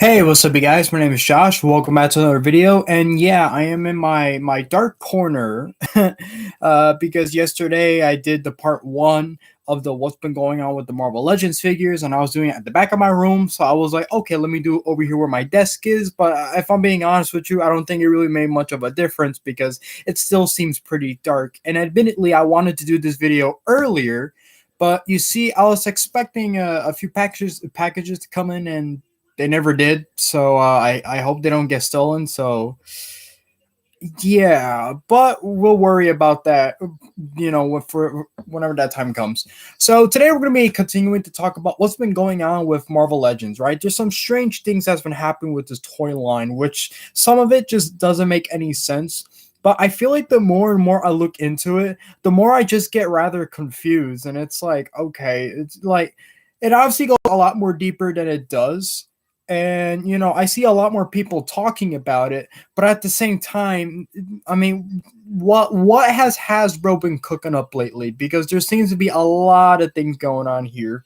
Hey, what's up, you guys? My name is Josh. Welcome back to another video. And yeah, I am in my dark corner because yesterday I did the part one of the what's been going on with the Marvel Legends figures, and I was doing it at the back of my room. So I was like, okay, let me do it over here where my desk is. But if I'm being honest with you, I don't think it really made much of a difference because it still seems pretty dark. And admittedly, I wanted to do this video earlier. But you see, I was expecting a few packages to come in, and they never did. So I hope they don't get stolen. So yeah, but we'll worry about that, for whenever that time comes. So today we're going to be continuing to talk about what's been going on with Marvel Legends, right? There's some strange things that's been happening with this toy line, which some of it just doesn't make any sense. But I feel like the more and more I look into it, the more I just get rather confused. And it's like, okay, it's like it obviously goes a lot more deeper than it does. And I see a lot more people talking about it, but at the same time, I mean, what has Hasbro been cooking up lately? Because there seems to be a lot of things going on here.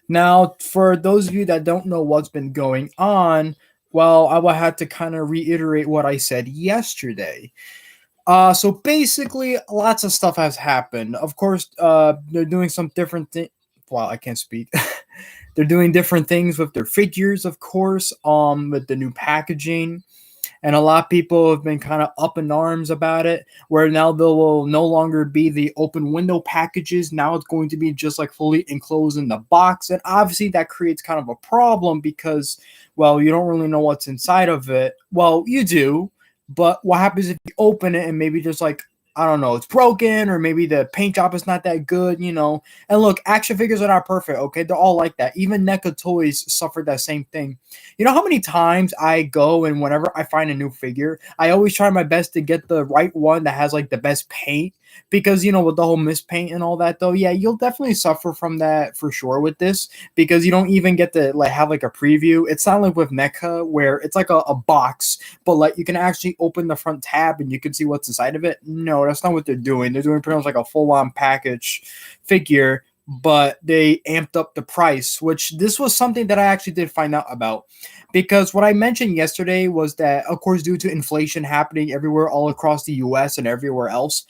Now, for those of you that don't know what's been going on, well, I will have to kind of reiterate what I said yesterday. So basically, lots of stuff has happened. Of course, they're doing some different things. Well, I can't speak. They're doing different things with their figures, of course, with the new packaging. And a lot of people have been kind of up in arms about it, where now they will no longer be the open window packages. Now it's going to be just like fully enclosed in the box. And obviously that creates kind of a problem because, well, you don't really know what's inside of it. Well, you do, but what happens if you open it and maybe there's like, I don't know, it's broken, or maybe the paint job is not that good. And look, action figures are not perfect, okay? They're all like that. Even NECA toys suffered that same thing. You know how many times I go and whenever I find a new figure, I always try my best to get the right one that has like the best paint, because with the whole mispaint and all that, though, yeah, you'll definitely suffer from that for sure with this, because you don't even get to like have like a preview. It's not like with NECA where it's like a box, but like you can actually open the front tab and you can see what's inside of it. No, that's not what they're doing. They're doing pretty much like a full-on package figure, but they amped up the price, which this was something that I actually did find out about. Because what I mentioned yesterday was that, of course, due to inflation happening everywhere, all across the US and everywhere else,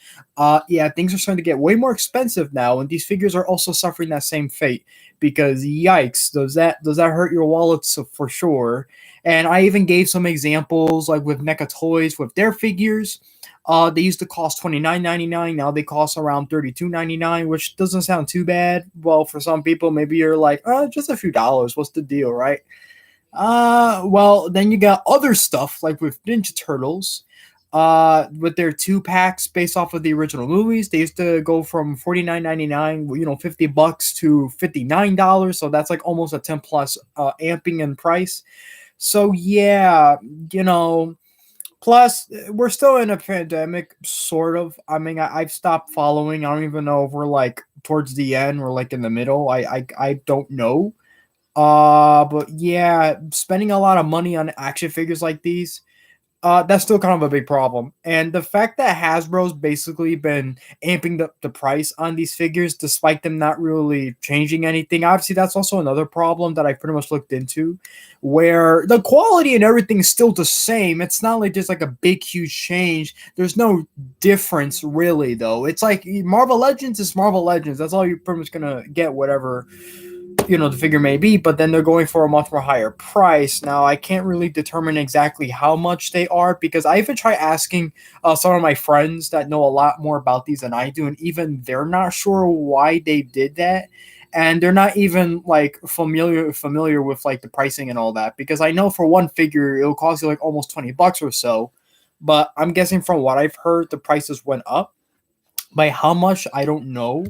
yeah, things are starting to get way more expensive now, and these figures are also suffering that same fate. Because yikes, does that hurt your wallet? So for sure. And I even gave some examples, like with NECA Toys with their figures. They used to cost $29.99. Now they cost around $32.99, which doesn't sound too bad. Well, for some people, maybe you're like, just a few dollars. What's the deal, right? Well, then you got other stuff like with Ninja Turtles, with their 2 packs based off of the original movies. They used to go from $49.99, $50 to $59. So that's like almost a 10 plus amping in price. So yeah, plus we're still in a pandemic, sort of. I mean, I've stopped following. I don't even know if we're like towards the end or like in the middle. I don't know. But yeah, spending a lot of money on action figures like these, that's still kind of a big problem. And the fact that Hasbro's basically been amping the price on these figures despite them not really changing anything, obviously that's also another problem that I pretty much looked into, where the quality and everything is still the same. It's not like there's like a big huge change. There's no difference really, though. It's like Marvel Legends is Marvel Legends. That's all you're pretty much gonna get, whatever the figure may be. But then they're going for a much more higher price. Now I can't really determine exactly how much they are, because I even try asking some of my friends that know a lot more about these than I do, and even they're not sure why they did that. And they're not even like familiar with like the pricing and all that, because I know for one figure it'll cost you like almost $20 or so, but I'm guessing from what I've heard the prices went up. By how much, I don't know.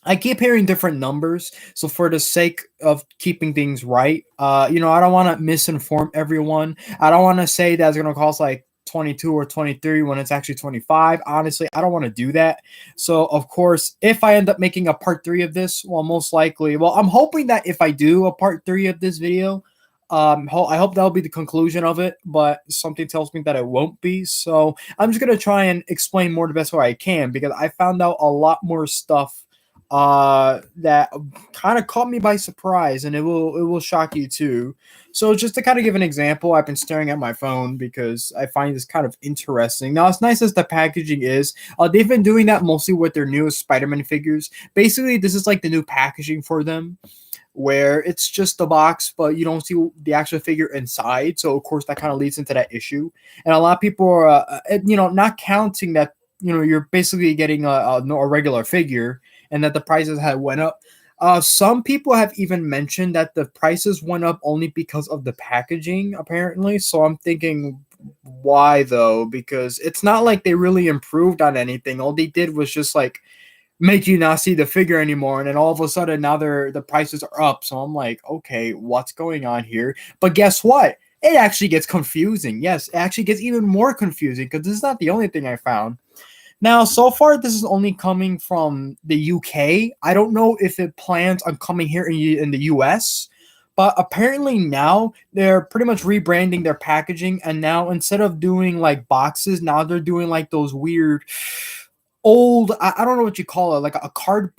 I keep hearing different numbers, so for the sake of keeping things right, I don't want to misinform everyone. I don't want to say that it's gonna cost like 22 or 23 when it's actually 25. Honestly, I don't want to do that. So, of course, if I end up making a part 3 of this, well, most likely, well, I'm hoping that if I do a part 3 of this video, I hope that'll be the conclusion of it, but something tells me that it won't be. So I'm just gonna try and explain more the best way I can, because I found out a lot more stuff that kind of caught me by surprise, and it will shock you too. So just to kind of give an example, I've been staring at my phone because I find this kind of interesting. Now, as nice as the packaging is, they've been doing that mostly with their newest Spider-Man figures. Basically, this is like the new packaging for them, where it's just the box, but you don't see the actual figure inside. So of course that kind of leads into that issue. And a lot of people are, not counting that you're basically getting a regular figure, and that the prices had went up. Some people have even mentioned that the prices went up only because of the packaging, apparently. So I'm thinking, why though? Because it's not like they really improved on anything. All they did was just like make you not see the figure anymore, and then all of a sudden now the prices are up. So I'm like, okay, what's going on here? But guess what, it actually gets confusing. Yes, it actually gets even more confusing, because this is not the only thing I found. Now, so far this is only coming from the UK. I don't know if it plans on coming here in the US, but apparently now they're pretty much rebranding their packaging, and now instead of doing like boxes, now they're doing like those weird old, I don't know what you call it, like a card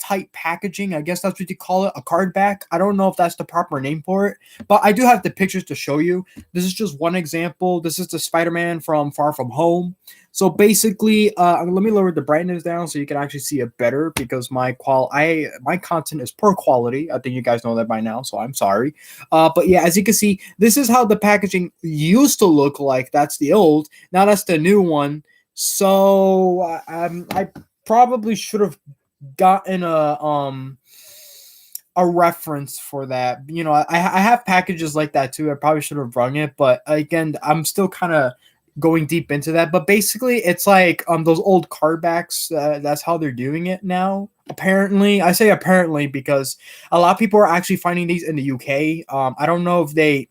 type packaging. I guess that's what you call it, a card back. I don't know if that's the proper name for it, but I do have the pictures to show you. This is just one example. This is the Spider-Man from Far From Home. So basically, let me lower the brightness down so you can actually see it better, because my content is poor quality. I think you guys know that by now, so I'm sorry. But yeah, as you can see, this is how the packaging used to look like. That's the old. Now that's the new one. So I probably should have gotten a reference for that. I have packages like that too. I probably should have rung it, but again, I'm still kind of going deep into that. But basically, it's like those old card backs. That's how they're doing it now. Apparently, I say apparently because a lot of people are actually finding these in the UK. I don't know if they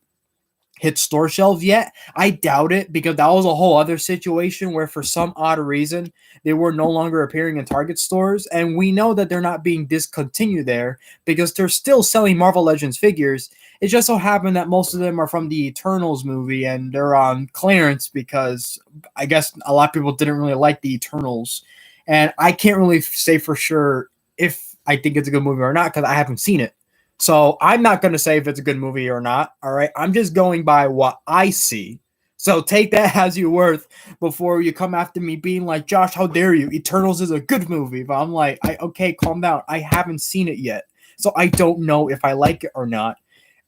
hit store shelves yet. I doubt it, because that was a whole other situation where for some odd reason they were no longer appearing in Target stores, and we know that they're not being discontinued there because they're still selling Marvel Legends figures. It just so happened that most of them are from the Eternals movie, and they're on clearance because I guess a lot of people didn't really like the Eternals, and I can't really say for sure if I think it's a good movie or not because I haven't seen it. So I'm not going to say if it's a good movie or not. All right. I'm just going by what I see. So take that as you worth before you come after me being like, Josh, how dare you? Eternals is a good movie. But I'm like, okay, calm down. I haven't seen it yet. So I don't know if I like it or not.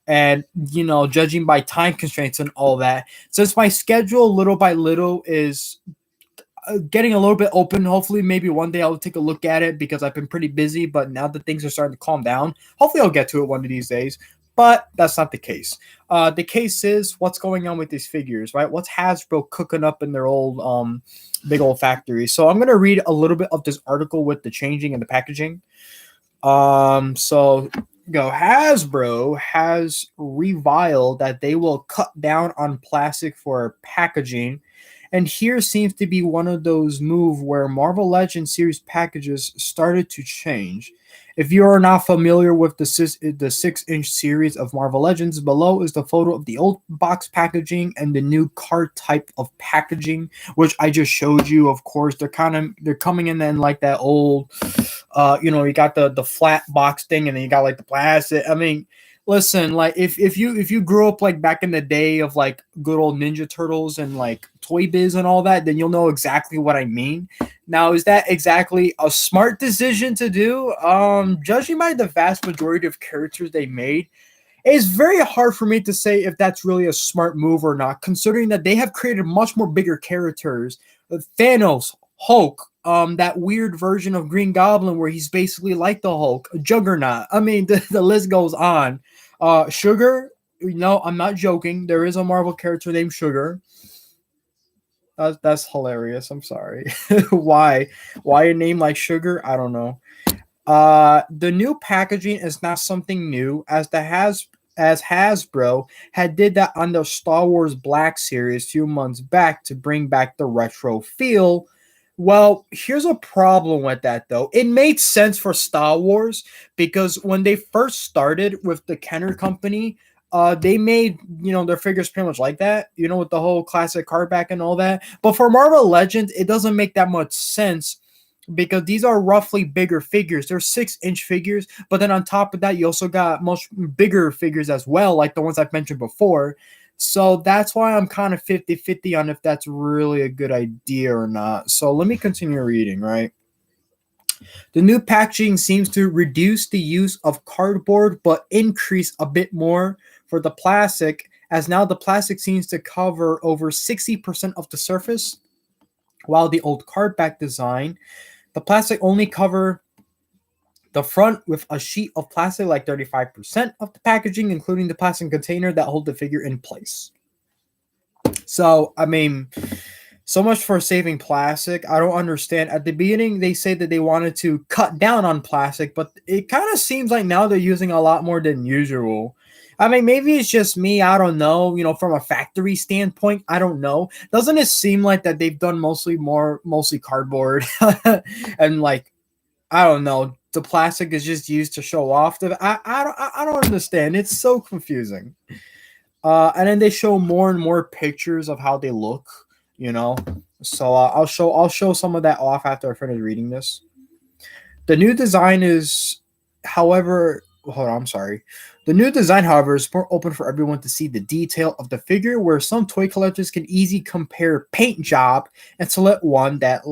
And, judging by time constraints and all that, since my schedule little by little is getting a little bit open. Hopefully, maybe one day I'll take a look at it because I've been pretty busy. But now that things are starting to calm down, hopefully I'll get to it one of these days. But that's not the case. The case is what's going on with these figures, right? What's Hasbro cooking up in their old big old factory? So I'm gonna read a little bit of this article with the changing and the packaging. So go. Hasbro has reviled that they will cut down on plastic for packaging, and here seems to be one of those moves where Marvel Legends series packages started to change. If you are not familiar with the 6-inch series of Marvel Legends, below is the photo of the old box packaging and the new card type of packaging, which I just showed you. Of course, they're coming in like that old, you got the flat box thing, and then you got like the plastic. I mean, listen, like if you grew up like back in the day of like good old Ninja Turtles and like Toy Biz and all that, then you'll know exactly what I mean. Now, is that exactly a smart decision to do? Judging by the vast majority of characters they made, it's very hard for me to say if that's really a smart move or not, considering that they have created much more bigger characters. Thanos, Hulk, that weird version of Green Goblin where he's basically like the Hulk, Juggernaut. I mean, the list goes on. Sugar, no, I'm not joking. There is a Marvel character named Sugar. That's hilarious. I'm sorry. Why? Why a name like Sugar? I don't know. The new packaging is not something new, as Hasbro had did that on the Star Wars Black series a few months back to bring back the retro feel. Well, here's a problem with that though. It made sense for Star Wars because when they first started with the Kenner Company, they made their figures pretty much like that, with the whole classic card back and all that. But for Marvel Legends, it doesn't make that much sense because these are roughly bigger figures. They're 6-inch figures, but then on top of that, you also got much bigger figures as well, like the ones I've mentioned before. So that's why I'm kind of 50-50 on if that's really a good idea or not. So let me continue reading, right? The new packaging seems to reduce the use of cardboard but increase a bit more for the plastic, as now the plastic seems to cover over 60% of the surface, while the old cardback design, the plastic only cover the front with a sheet of plastic like 35% of the packaging, including the plastic container that hold the figure in place. So, I mean, so much for saving plastic. I don't understand. At the beginning, they say that they wanted to cut down on plastic, but it kind of seems like now they're using a lot more than usual. I mean, maybe it's just me. I don't know. From a factory standpoint, I don't know. Doesn't it seem like that they've done mostly cardboard and like I don't know. The plastic is just used to show off. I don't understand. It's so confusing. And then they show more and more pictures of how they look. You know, so I'll show some of that off after I finish reading this. The new design is, however, hold on, I'm sorry. The new design, however, is more open for everyone to see the detail of the figure, where some toy collectors can easily compare paint job and select one that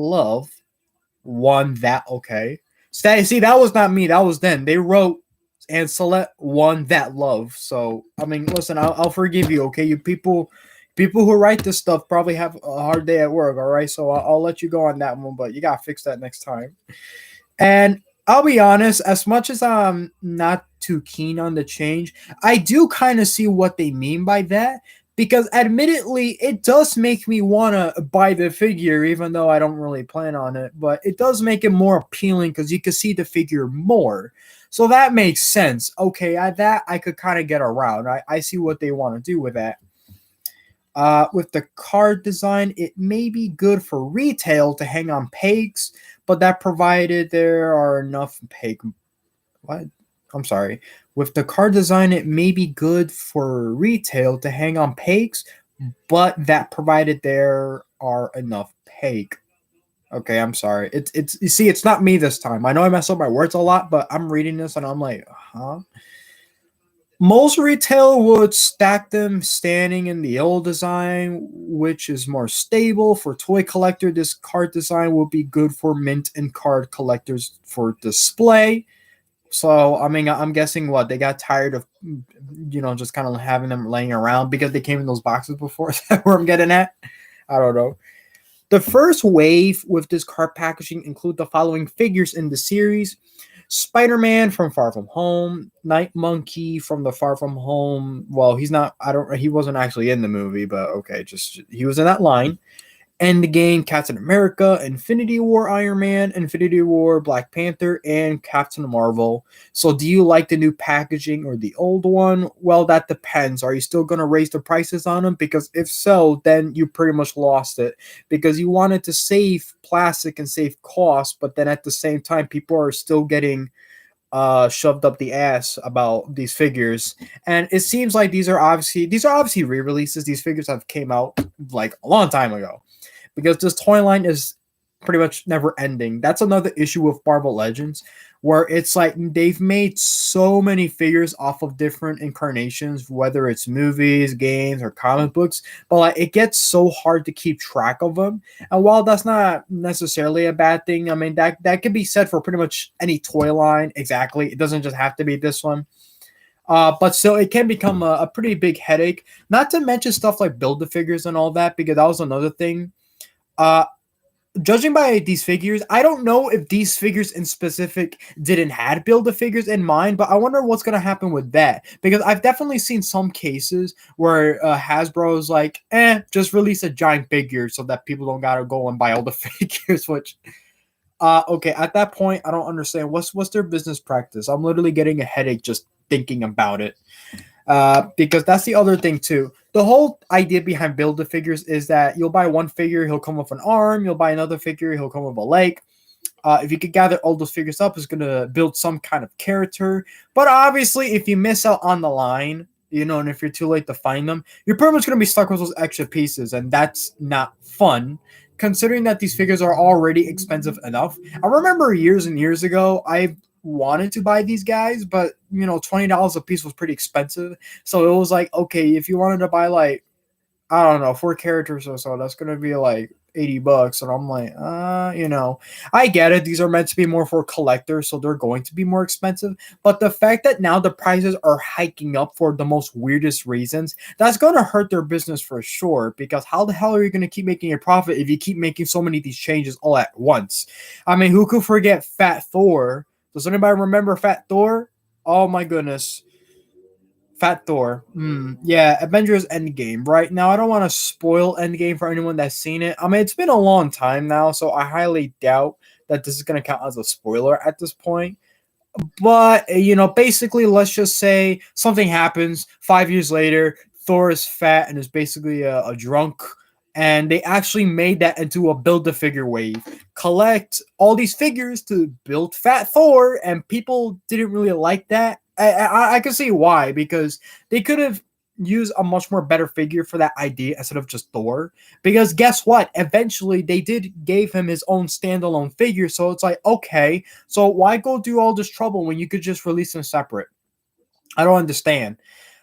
okay. See, that was not me. That was them. They wrote and select one that love. So I mean, listen, I'll forgive you. Okay, you people who write this stuff probably have a hard day at work. All right, so I'll let you go on that one, but you gotta fix that next time. And I'll be honest, as much as I'm not too keen on the change, I do kind of see what they mean by that. Because admittedly, it does make me want to buy the figure, even though I don't really plan on it. But it does make it more appealing because you can see the figure more. So that makes sense. Okay, that I could kind of get around. I see what they want to do with that. With the card design, it may be good for retail to hang on pegs, but that provided there are enough peg. What? I'm sorry. With the card design, it may be good for retail to hang on pegs, but that provided there are enough peg. Okay, I'm sorry. It's you see, it's not me this time. I know I mess up my words a lot, but I'm reading this and I'm like, huh? Most retail would stack them standing in the old design, which is more stable. For toy collector, this card design will be good for mint and card collectors for display. So, I mean, I'm guessing what they got tired of, just kind of having them laying around because they came in those boxes before. Is that where I'm getting at? I don't know. The first wave with this card packaging include the following figures in the series: Spider-Man from Far From Home, Night Monkey from the Far From Home. Well, he's not. I don't. He wasn't actually in the movie, but okay, just he was in that line. Endgame, Captain America, Infinity War, Iron Man, Infinity War, Black Panther, and Captain Marvel. So, do you like the new packaging or the old one? Well, that depends. Are you still going to raise the prices on them? Because if so, then you pretty much lost it. Because you wanted to save plastic and save costs, but then at the same time, people are still getting shoved up the ass about these figures. And it seems like these are obviously re-releases. These figures have came out like a long time ago, because this toy line is pretty much never ending. That's another issue with Marvel Legends, where it's like they've made so many figures off of different incarnations, whether it's movies, games, or comic books, but like it gets so hard to keep track of them. And while that's not necessarily a bad thing, I mean that could be said for pretty much any toy line. Exactly, it doesn't just have to be this one. But still, it can become a pretty big headache. Not to mention stuff like Build-A-Figures and all that, because that was another thing. Uh, Judging by these figures, I don't know if these figures in specific didn't had Build-A-Figures in mind, but I wonder what's going to happen with that. Because I've definitely seen some cases where Hasbro is like, just release a giant figure so that people don't got to go and buy all the figures, which... okay, at that point, I don't understand. What's their business practice? I'm literally getting a headache just thinking about it. Because that's the other thing too. The whole idea behind Build-A-Figures is that you'll buy one figure, he'll come with an arm. You'll buy another figure, he'll come with a leg. If you could gather all those figures up, it's gonna build some kind of character. But obviously, if you miss out on the line, and if you're too late to find them, you're pretty much gonna be stuck with those extra pieces, and that's not fun. considering that these figures are already expensive enough. I remember years and years ago, I wanted to buy these guys, but $20 a piece was pretty expensive. So it was like, okay, if you wanted to buy like, I don't know, 4 characters or so, that's gonna be like $80. And I'm like, I get it. These are meant to be more for collectors, so they're going to be more expensive. But the fact that now the prices are hiking up for the most weirdest reasons, that's gonna hurt their business for sure. Because how the hell are you gonna keep making a profit if you keep making so many of these changes all at once? I mean, who could forget Fat Thor? Does anybody remember Fat Thor? Oh my goodness. Fat Thor. Yeah, Avengers Endgame. Right now, I don't want to spoil Endgame for anyone that's seen it. I mean, it's been a long time now, so I highly doubt that this is going to count as a spoiler at this point. But, basically, let's just say something happens 5 years later. Thor is fat and is basically a drunk. And they actually made that into a build a figure wave. Collect all these figures to build Fat Thor, and people didn't really like that. I can see why, because they could have used a much more better figure for that idea instead of just Thor. Because guess what? Eventually, they did gave him his own standalone figure. So it's like, okay, so why go through all this trouble when you could just release them separate? I don't understand.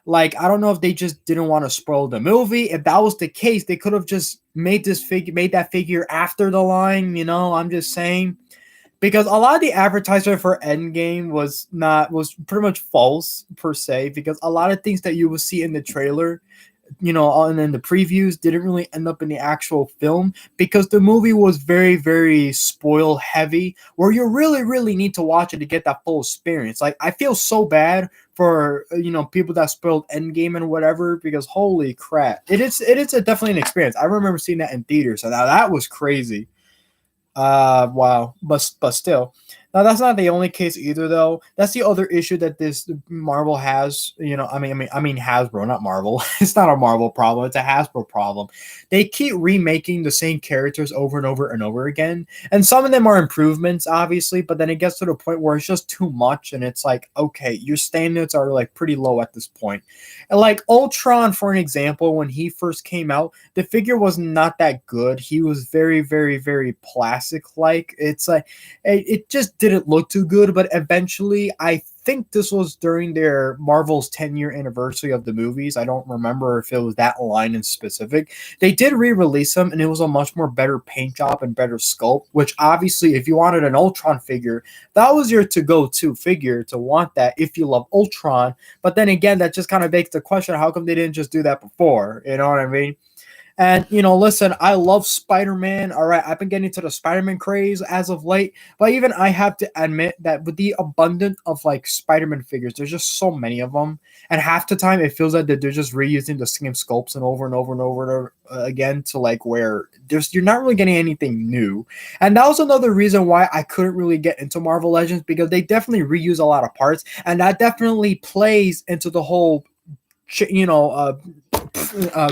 Like, I don't know if they just didn't want to spoil the movie. If that was the case, they could have just made that figure after the line. I'm just saying, because a lot of the advertisement for Endgame was pretty much false per se. Because a lot of things that you will see in the trailer, and then the previews didn't really end up in the actual film, because the movie was very, very spoil heavy, where you really, really need to watch it to get that full experience. Like, I feel so bad for people that spoiled Endgame and whatever, because holy crap, it is definitely an experience. I remember seeing that in theaters, so now that was crazy. Wow. But still. Now that's not the only case either though. That's the other issue that this Marvel has, I mean Hasbro, not Marvel. It's not a Marvel problem, it's a Hasbro problem. They keep remaking the same characters over and over and over again. And some of them are improvements, obviously, but then it gets to the point where it's just too much and it's like, okay, your standards are like pretty low at this point. And like Ultron, for an example, when he first came out, the figure was not that good. He was very, very, very plastic like. It's like it just didn't look too good. But eventually, I think this was during their Marvel's 10-year anniversary of the movies. I don't remember if it was that line in specific. They did re-release them, and it was a much more better paint job and better sculpt. Which obviously, if you wanted an Ultron figure, that was your to-go-to figure to want that if you love Ultron. But then again, that just kind of begs the question: how come they didn't just do that before? You know what I mean? And listen, I love Spider-Man. All right, I've been getting to the Spider-Man craze as of late, but even I have to admit that with the abundance of like Spider-Man figures, there's just so many of them, and half the time it feels like that they're just reusing the same sculpts and over and over and over again, to like where you're not really getting anything new. And that was another reason why I couldn't really get into Marvel Legends, because they definitely reuse a lot of parts, and that definitely plays into the whole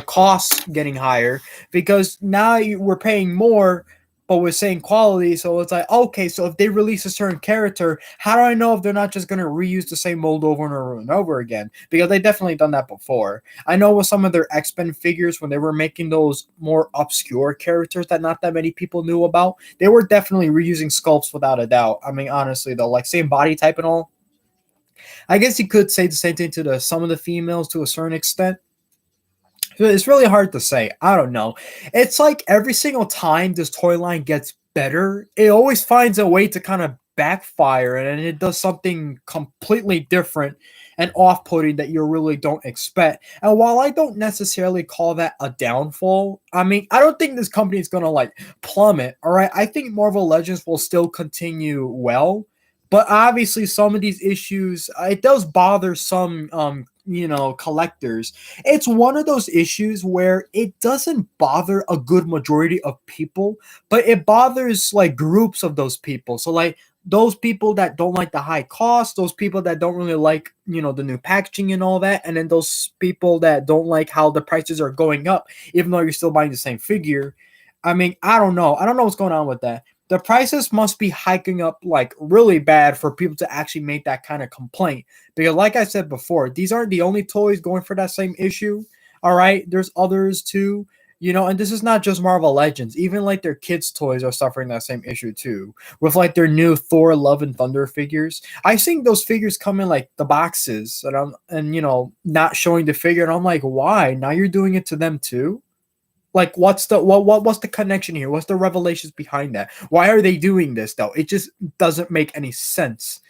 costs getting higher, because now we're paying more but we're saying quality. So it's like, okay, so if they release a certain character, how do I know if they're not just going to reuse the same mold over and over and over again? Because they definitely done that before. I know with some of their X-Men figures, when they were making those more obscure characters that not that many people knew about, they were definitely reusing sculpts without a doubt. I mean, honestly though, like same body type and all. I guess you could say the same thing to some of the females to a certain extent. It's really hard to say. I don't know. It's like every single time this toy line gets better, it always finds a way to kind of backfire, and it does something completely different and off-putting that you really don't expect. And while I don't necessarily call that a downfall, I mean, I don't think this company is going to like plummet. All right. I think Marvel Legends will still continue well. But obviously, some of these issues, it does bother some, collectors. It's one of those issues where it doesn't bother a good majority of people, but it bothers like groups of those people. So like those people that don't like the high cost, those people that don't really like, the new packaging and all that, and then those people that don't like how the prices are going up, even though you're still buying the same figure. I mean, I don't know. I don't know what's going on with that. The prices must be hiking up like really bad for people to actually make that kind of complaint. Because like I said before, these aren't the only toys going for that same issue. All right. There's others too. And this is not just Marvel Legends. Even like their kids' toys are suffering that same issue too. With like their new Thor Love and Thunder figures. I've seen those figures come in like the boxes and not showing the figure, and I'm like, why? Now you're doing it to them too? Like what's the connection here? What's the revelations behind that? Why are they doing this though? It just doesn't make any sense.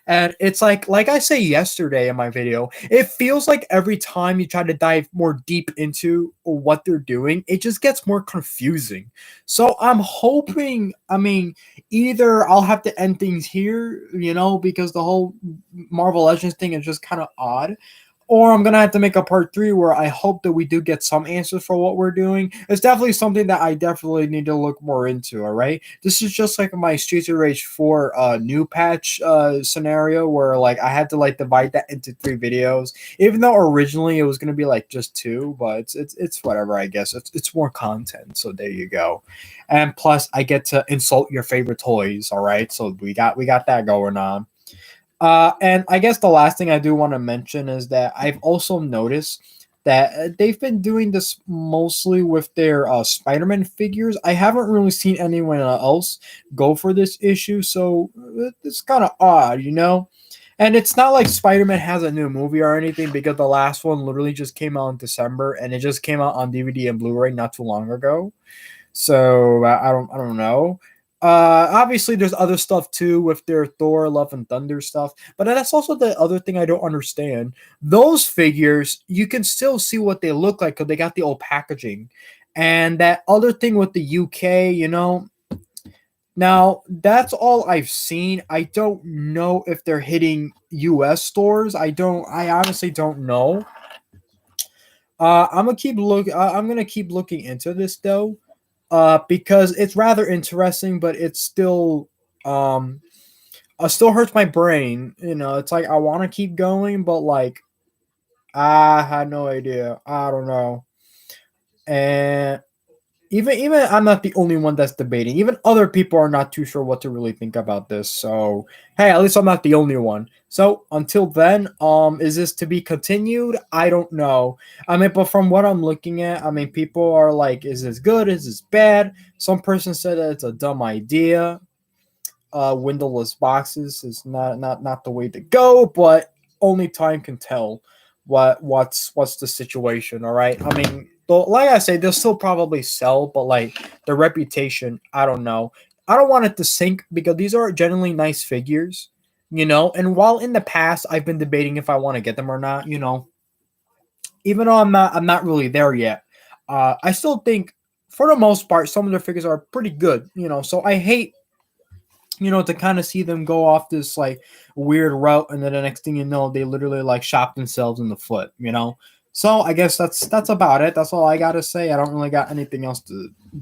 And it's like I say yesterday in my video, it feels like every time you try to dive more deep into what they're doing, it just gets more confusing. So I'm hoping, either I'll have to end things here, because the whole Marvel Legends thing is just kind of odd, or I'm gonna have to make a part 3 where I hope that we do get some answers for what we're doing. It's definitely something that I definitely need to look more into. All right, this is just like my Streets of Rage 4 new patch scenario where like I had to like divide that into 3 videos, even though originally it was gonna be like just 2, but it's whatever. I guess it's more content. So there you go, and plus I get to insult your favorite toys. All right, so we got that going on. And I guess the last thing I do want to mention is that I've also noticed that they've been doing this mostly with their Spider-Man figures. I haven't really seen anyone else go for this issue, so it's kind of odd. And it's not like Spider-Man has a new movie or anything, because the last one literally just came out in December, and it just came out on DVD and Blu-ray not too long ago. So I don't know. Obviously there's other stuff too with their Thor Love and Thunder stuff, but that's also the other thing I don't understand. Those figures, you can still see what they look like because they got the old packaging. And that other thing with the UK, now that's all I've seen. I don't know if they're hitting US stores. I honestly don't know. I'm gonna keep looking into this though, because it's rather interesting, but it's still still hurts my brain. It's like I want to keep going, but like I had no idea. I don't know. And even I'm not the only one that's debating. Even other people are not too sure what to really think about this. So hey, at least I'm not the only one. So until then, is this to be continued? I don't know. But from what I'm looking at, people are like, is this good? Is this bad? Some person said that it's a dumb idea. Windowless boxes is not the way to go, but only time can tell what's the situation. All right, like I say, they'll still probably sell, but like the reputation, I don't know. I don't want it to sink because these are generally nice figures, and while in the past I've been debating if I want to get them or not, even though I'm not really there yet, I still think for the most part some of their figures are pretty good, so I hate to kind of see them go off this like weird route, and then the next thing you know, they literally like shot themselves in the foot. So I guess that's about it. That's all I gotta say. I don't really got anything else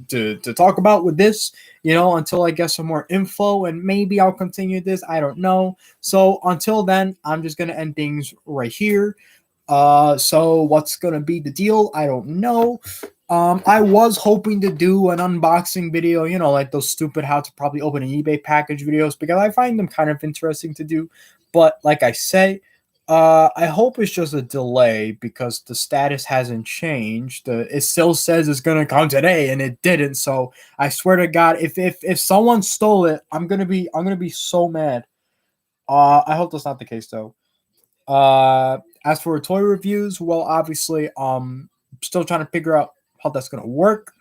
to talk about with this, until I get some more info, and maybe I'll continue this. I don't know. So until then, I'm just gonna end things right here. So what's gonna be the deal? I don't know. I was hoping to do an unboxing video, like those stupid how to probably open an eBay package videos, because I find them kind of interesting to do. But like I say, I hope it's just a delay because the status hasn't changed. It still says it's gonna come today, and it didn't. So I swear to God, if someone stole it, I'm gonna be so mad. I hope that's not the case though. As for toy reviews, well, obviously, still trying to figure out how that's gonna work.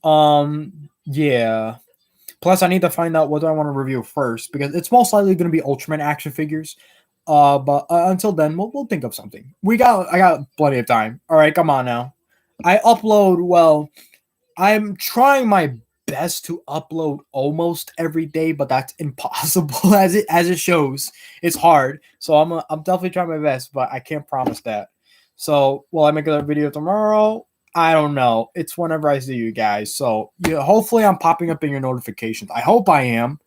Yeah. Plus, I need to find out what do I want to review first, because it's most likely gonna be Ultraman action figures. But until then, we'll think of something. I got plenty of time. All right, come on now. I upload. Well, I'm trying my best to upload almost every day, but that's impossible as it shows. It's hard. So I'm definitely trying my best, but I can't promise that. So will I make another video tomorrow? I don't know. It's whenever I see you guys. So yeah, hopefully I'm popping up in your notifications. I hope I am,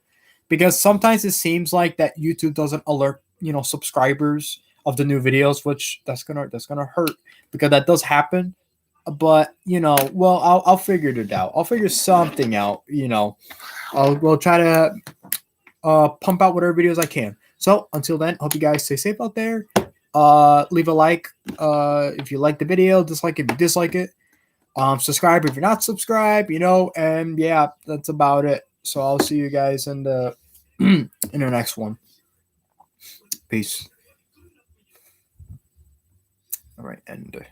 because sometimes it seems like that YouTube doesn't alert subscribers of the new videos, which that's gonna hurt, because that does happen. But well, I'll figure it out. I'll figure something out. We'll try to pump out whatever videos I can. So until then, hope you guys stay safe out there. Leave a like if you like the video, dislike if you dislike it. Subscribe if you're not subscribed, and yeah, that's about it. So I'll see you guys in the in the next one. Peace. All right, end.